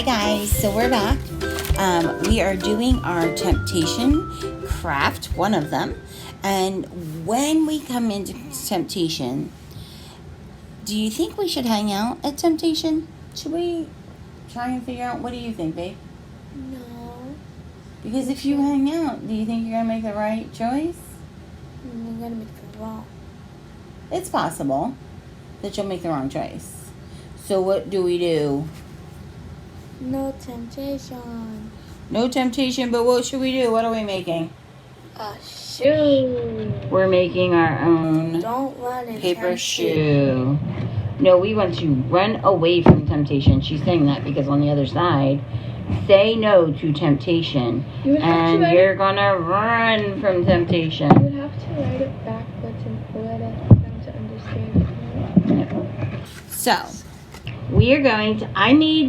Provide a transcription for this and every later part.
Hi guys, so we're back. We are doing our temptation craft, one of them. And when we come into temptation, do you think we should hang out at temptation? Should we try and figure out, what do you think, babe? No. Because if you hang out, do you think you're going to make the right choice? I'm going to make the wrong. It's possible that you'll make the wrong choice. So what do we do? No temptation. No temptation, but what should we do? What are we making? A shoe. We're making our own Don't run in paper shoe. No, we want to run away from temptation. She's saying that because on the other side, say no to temptation. And you're going to run from temptation. You would have to write it backwards in order for them to understand it. So, we are going to, I made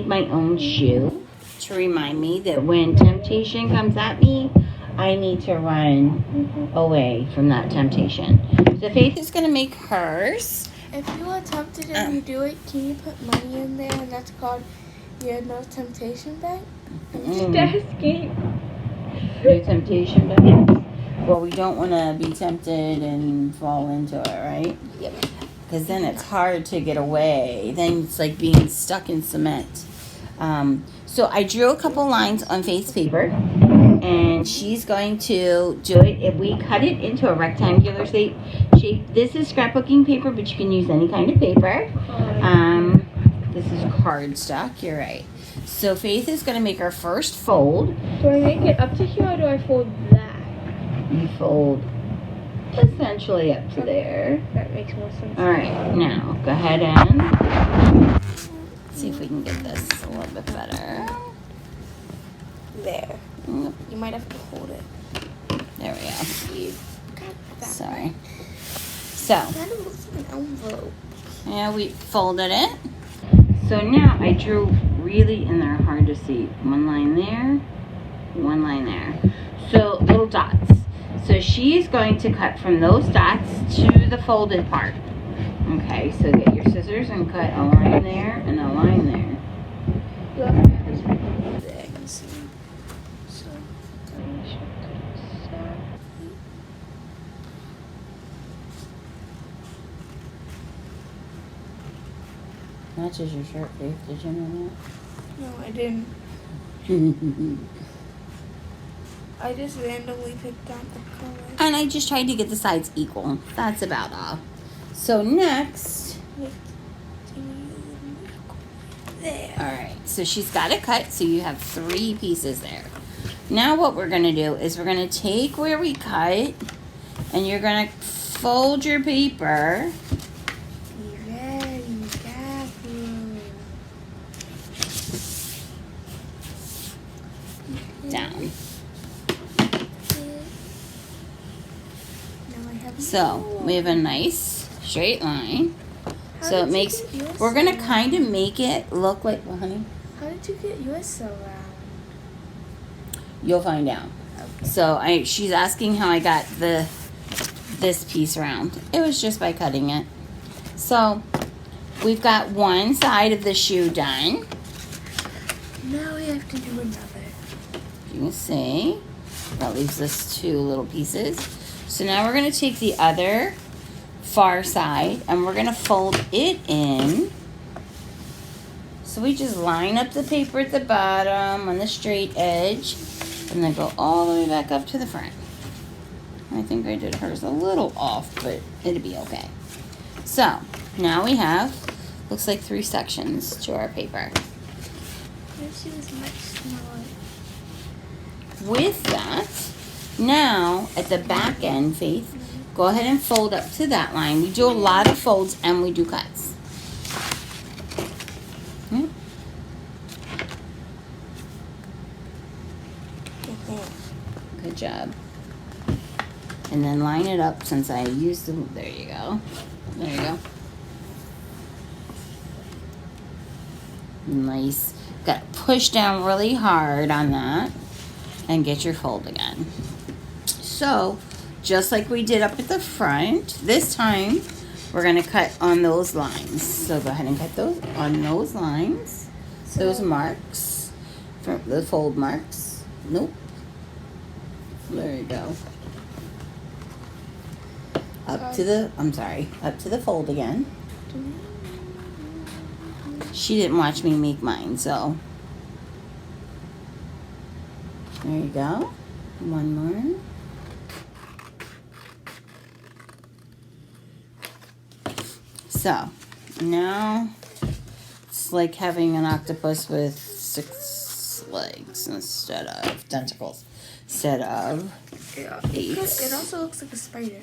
my own shoe to remind me that when temptation comes at me, I need to run away from that temptation. So Faith is going to make hers. If you are tempted and you do it, can you put money in there? And that's called your no temptation bank? I'm just asking. No temptation bank? Well, we don't want to be tempted and fall into it, right? Yep. Because then it's hard to get away. Then it's like being stuck in cement. So I drew a couple lines on Faith's paper. And she's going to do it. If we cut it into a rectangular shape, this is scrapbooking paper, but you can use any kind of paper. This is cardstock. You're right. So Faith is going to make her first fold. Do I make it up to here or do I fold that? You fold essentially up to there. That makes more sense. All right. Now go ahead and see if we can get this a little bit better. There. Yep. You might have to hold it. There we go. You got that. Sorry. So, That looks like an envelope. yeah, we folded it. So now I drew really, and they're hard to see. One line there, one line there. So little dots. So she's going to cut from those dots to the folded part. Okay, so get your scissors and cut a line there and a line there. Matches your shirt, Faith. Did you know No, I didn't. that? I just randomly picked out the color. And I just tried to get the sides equal. That's about all. So next, There. alright, so she's got it cut, so you have 3 pieces there. Now what we're going to do is we're going to take where we cut, and you're going to fold your paper. Be ready, careful. Down. Now I have So we have a nice straight line. How So it did you makes, get yours we're going to so kind of make it look like, well, honey, How did you get yours so round? you'll find out. Okay. So she's asking how I got this piece round. It was just by cutting it. So we've got one side of the shoe done. Now we have to do another. You can see that leaves us 2 little pieces. So now we're going to take the other far side and we're going to fold it in. So we just line up the paper at the bottom on the straight edge and then go all the way back up to the front. I think I did hers a little off, but it'll be okay. So now we have, looks like 3 sections to our paper. She was much smaller. With that, now at the back end, Faith, go ahead and fold up to that line. We do a lot of folds and we do cuts. Good job. And then line it up since I used the, there you go. There you go. Nice. Got to push down really hard on that and get your fold again. So, just like we did up at the front, this time we're going to cut on those lines. So go ahead and cut those on those lines. those marks, from the fold marks. Nope. There you go. Up to the fold again. She didn't watch me make mine, so there you go. One more. So now it's like having an octopus with 6 legs instead of tentacles, instead of 8. It also looks like a spider.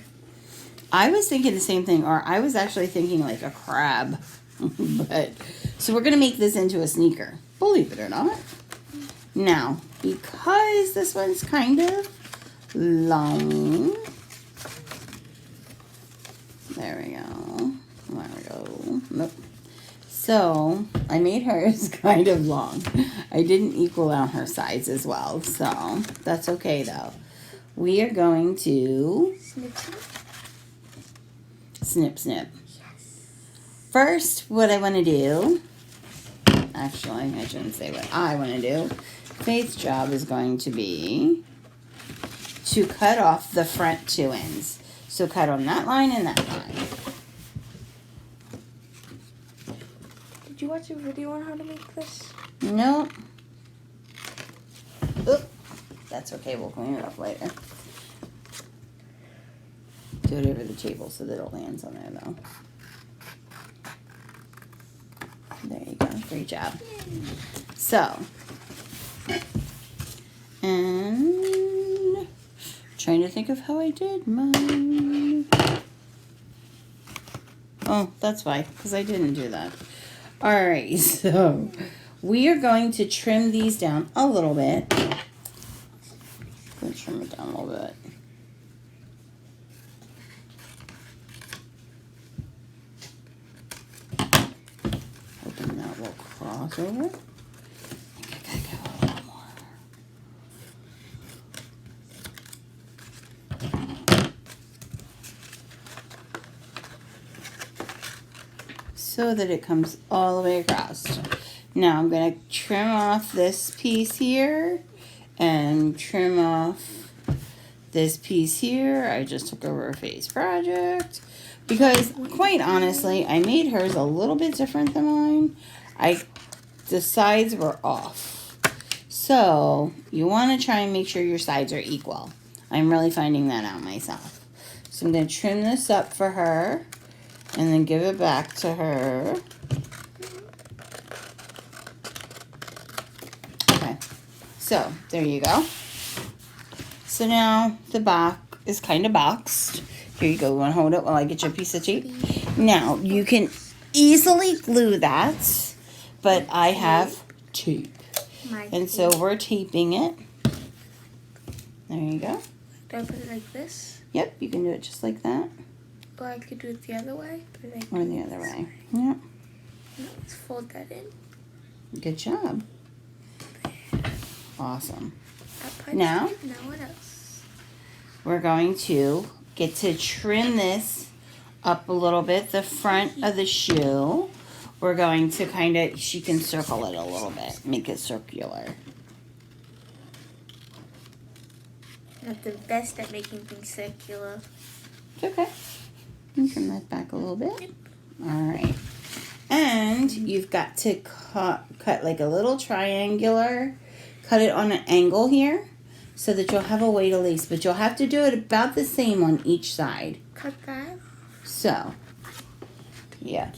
I was thinking the same thing, or I was actually thinking like a crab. But so we're gonna make this into a sneaker, believe it or not. Now, because this one's kind of long, there we go. There we go. Nope. So I made hers kind of long. I didn't equal out her size as well, so that's okay though. We are going to snip, snip. First, what I want to do, actually, I shouldn't say what I want to do. Faith's job is going to be to cut off the front 2 ends. So cut on that line and that line. Did you watch a video on how to make this? No. Oop. That's okay, we'll clean it up later. Do it over the table so that it lands on there though. There you go. Great job. So, and trying to think of how I did mine. Oh, that's why, because I didn't do that. Alright, so we are going to trim these down a little bit. Let's trim it down a little bit. Hoping that will cross over. I think I gotta go a little more. So that it comes all the way across. Now I'm going to trim off this piece here and trim off this piece here. I just took over a Faith's project because quite honestly, I made hers a little bit different than mine. The sides were off. So you want to try and make sure your sides are equal. I'm really finding that out myself. So I'm going to trim this up for her. And then give it back to her. Okay, so there you go. So now the back is kind of boxed. Here you go, you want to hold it while I get you a piece of tape? Now, you can easily glue that, but I have tape. And so we're taping it. There you go. Do I put it like this? Yep, you can do it just like that. Or I could do it the other way. Or the other way. Yep. Let's fold that in. Good job. Awesome. Now what else? We're going to get to trim this up a little bit, the front of the shoe. We're going to kind of, she can circle it a little bit, make it circular. Not the best at making things circular. It's okay. You can trim that back a little bit. Alright. And you've got to cut like a little triangular, cut it on an angle here so that you'll have a way to lace. But you'll have to do it about the same on each side. Cut that? So, yeah.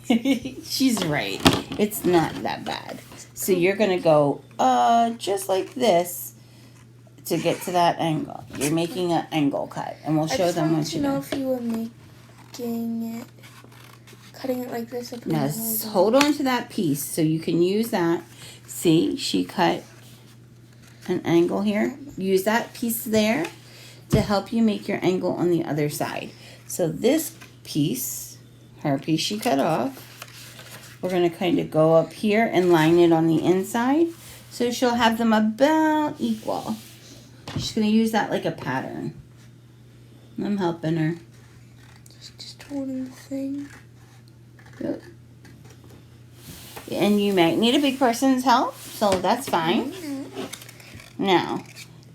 She's right. It's not that bad. So you're going to go just like this to get to that angle. You're making an angle cut. And we'll show them what you do. I just wanted to know if you were making it, cutting it like this. Now, hold on to that piece so you can use that. See, she cut an angle here. Use that piece there to help you make your angle on the other side. So this piece, her piece she cut off, we're going to kind of go up here and line it on the inside. So she'll have them about equal. She's going to use that like a pattern. I'm helping her. Just holding the thing. Yep. And you might need a big person's help, so that's fine. Now,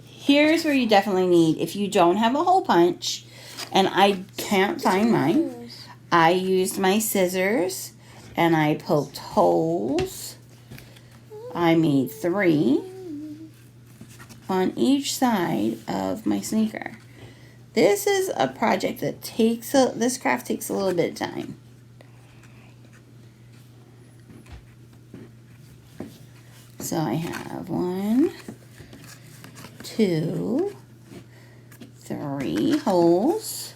here's where you definitely need, if you don't have a hole punch, and I can't find mine, I used my scissors and I poked holes. I made 3 on each side of my sneaker. This is a project that this craft takes a little bit of time. So I have 1, 2, 3 holes.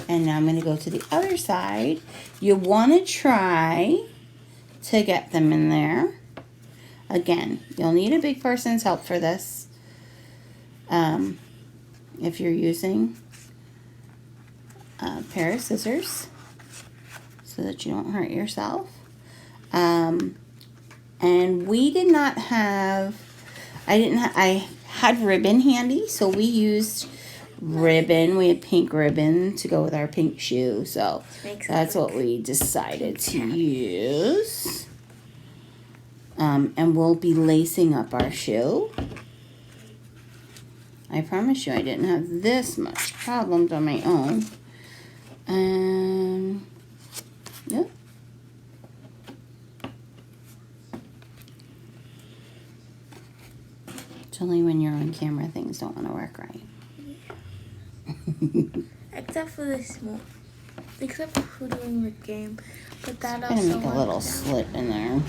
And now I'm going to go to the other side. You want to try to get them in there. Again, you'll need a big person's help for this. If you're using a pair of scissors so that you don't hurt yourself. And we did not have, I had ribbon handy, so we used ribbon. We had pink ribbon to go with our pink shoe, so that's what we decided to use. And we'll be lacing up our shoe. I promise you I didn't have this much problems on my own. Yep. It's only when you're on camera things don't want to work right. Except for this one. Except for doing the game. But that I'm also gonna make a little slit in there.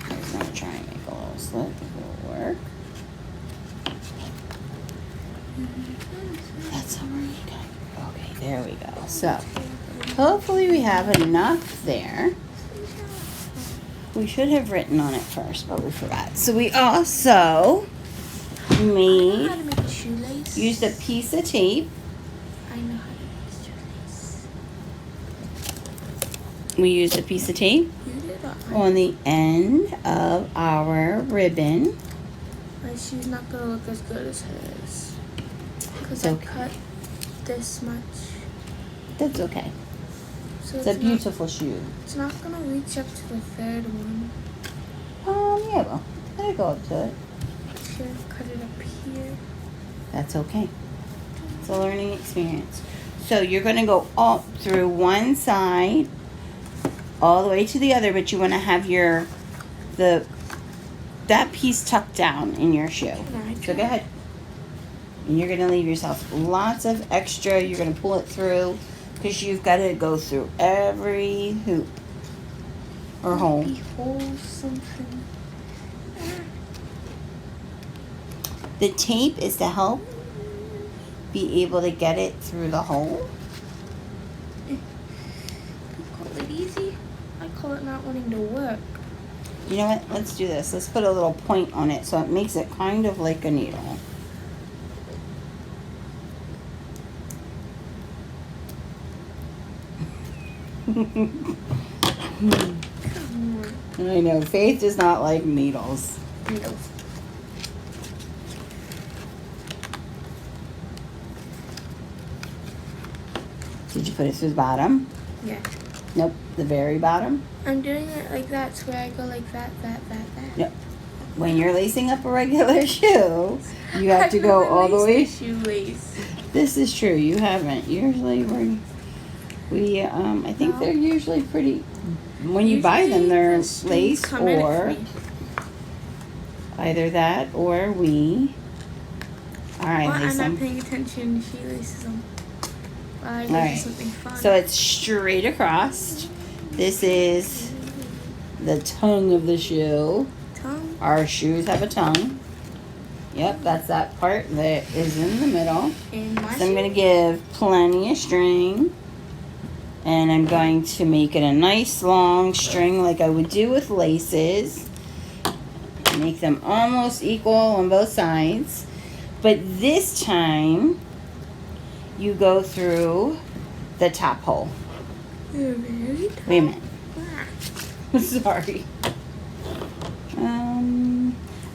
I was gonna try and make a little slit if it'll work. That's all right. Okay, there we go. So, hopefully we have enough there. We should have written on it first, but we forgot. So we also used a piece of tape. I know how to make a shoelace. We used a piece of tape on the end of our ribbon. My shoe's not gonna look as good as hers. Because I cut this much. That's okay. So it's a beautiful shoe. It's not gonna reach up to the third one. Yeah, well, let it go up to it. Should have cut it up here. That's okay. It's a learning experience. So you're gonna go up through one side, all the way to the other, but you want to have that piece tucked down in your shoe. So go ahead. And you're gonna leave yourself lots of extra. You're gonna pull it through, because you've got to go through every hoop or hole. Something. The tape is to help be able to get it through the hole. You call it easy? I call it not wanting to work. You know what? Let's do this. Let's put a little point on it so it makes it kind of like a needle. I know, Faith does not like needles. Needles. Did you put it through the bottom? Yeah. Nope, the very bottom. I'm doing it like that, so where I go like that. Yep. When you're lacing up a regular shoe, you have to go all the way. Shoelace. This is true. You haven't. Usually I think they're usually pretty, when you buy them, they're lace or either that or we. All right, I'm not paying attention. She laces them. I all right. Something fun. So it's straight across. This is the tongue of the shoe. Tongue? Our shoes have a tongue. Yep, that's that part that is in the middle. So I'm going to give plenty of string. And I'm going to make it a nice long string like I would do with laces. Make them almost equal on both sides. But this time, you go through the top hole. Wait a minute. Sorry.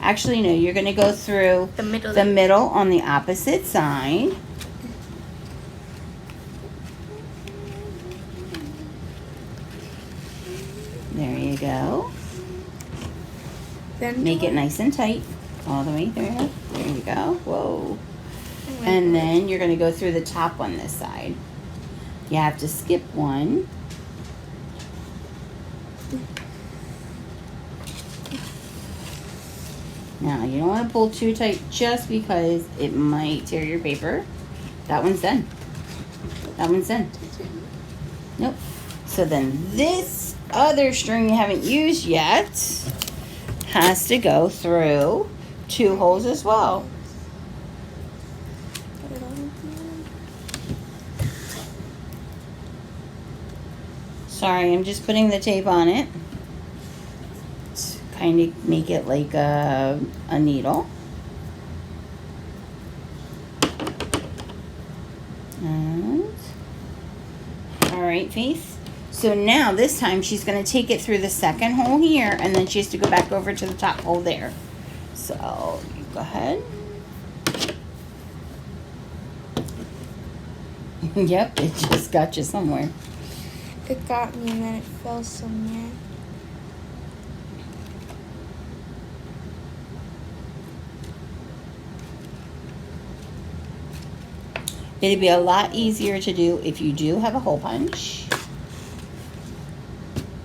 Actually, no, you're going to go through the middle on the opposite side. There you go. Then Make it nice and tight all the way through. There you go. Whoa. Oh, And then you're going to go through the top one this side. You have to skip one. Now, you don't want to pull too tight just because it might tear your paper. That one's done. That one's done. Nope. So then this other string you haven't used yet has to go through 2 holes as well. Sorry, I'm just putting the tape on it to kind of make it like a needle. And all right, Faith. So now this time she's going to take it through the second hole here, and then she has to go back over to the top hole there. So you go ahead. Yep, it just got you somewhere. It got me and then it fell somewhere. It'd be a lot easier to do if you do have a hole punch.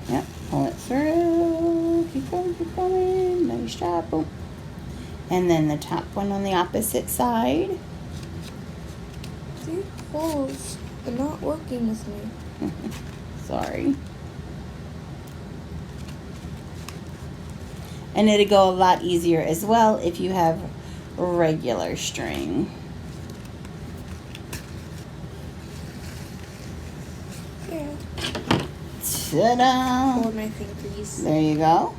Yep, pull it through. Keep going, keep going. Nice job. Boom. And then the top one on the opposite side. These holes are not working with me. Sorry. And it'll go a lot easier as well if you have regular string. Yeah. Ta-da! Hold my thing, please. There you go.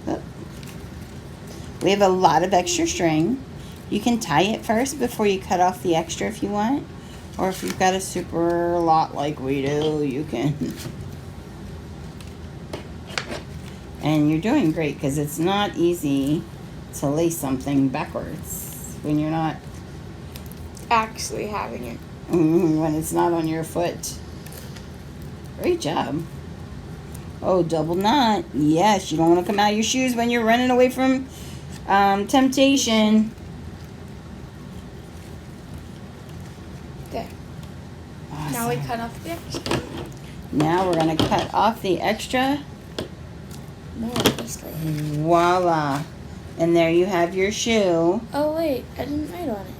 Oh. We have a lot of extra string. You can tie it first before you cut off the extra if you want. Or if you've got a super lot like we do, you can. And you're doing great because it's not easy to lace something backwards when you're not Actually having it. when it's not on your foot. Great job. Oh, double knot. Yes, you don't want to come out of your shoes when you're running away from temptation. There. Awesome. Now we cut off the extra. Now we're going to cut off the extra. More obviously. Voila. And there you have your shoe. Oh wait, I didn't write on it.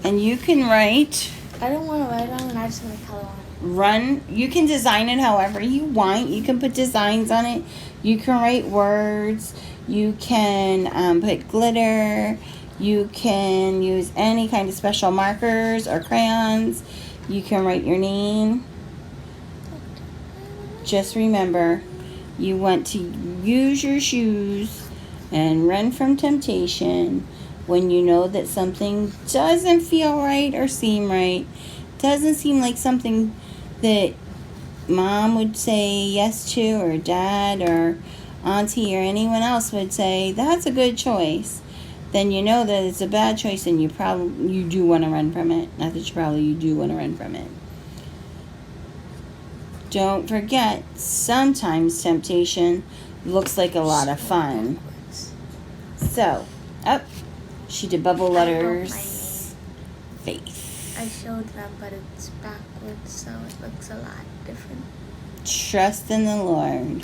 And you can write, I don't want to write on it, I just want to color on it. run. You can design it however you want. You can put designs on it. You can write words. You can put glitter. You can use any kind of special markers or crayons. You can write your name. Just remember, you want to use your shoes and run from temptation when you know that something doesn't feel right or seem right. Doesn't seem like something that mom would say yes to, or dad or auntie or anyone else would say that's a good choice. Then you know that it's a bad choice and you do want to run from it. Not that you do want to run from it. Don't forget, sometimes temptation looks like a lot of fun. So, up. She did bubble letters. Faith. I showed them, but it's backwards, so it looks a lot different. Trust in the Lord.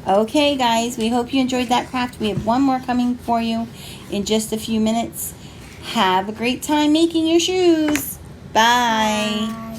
Okay, guys, we hope you enjoyed that craft. We have one more coming for you in just a few minutes. Have a great time making your shoes. Bye. Bye.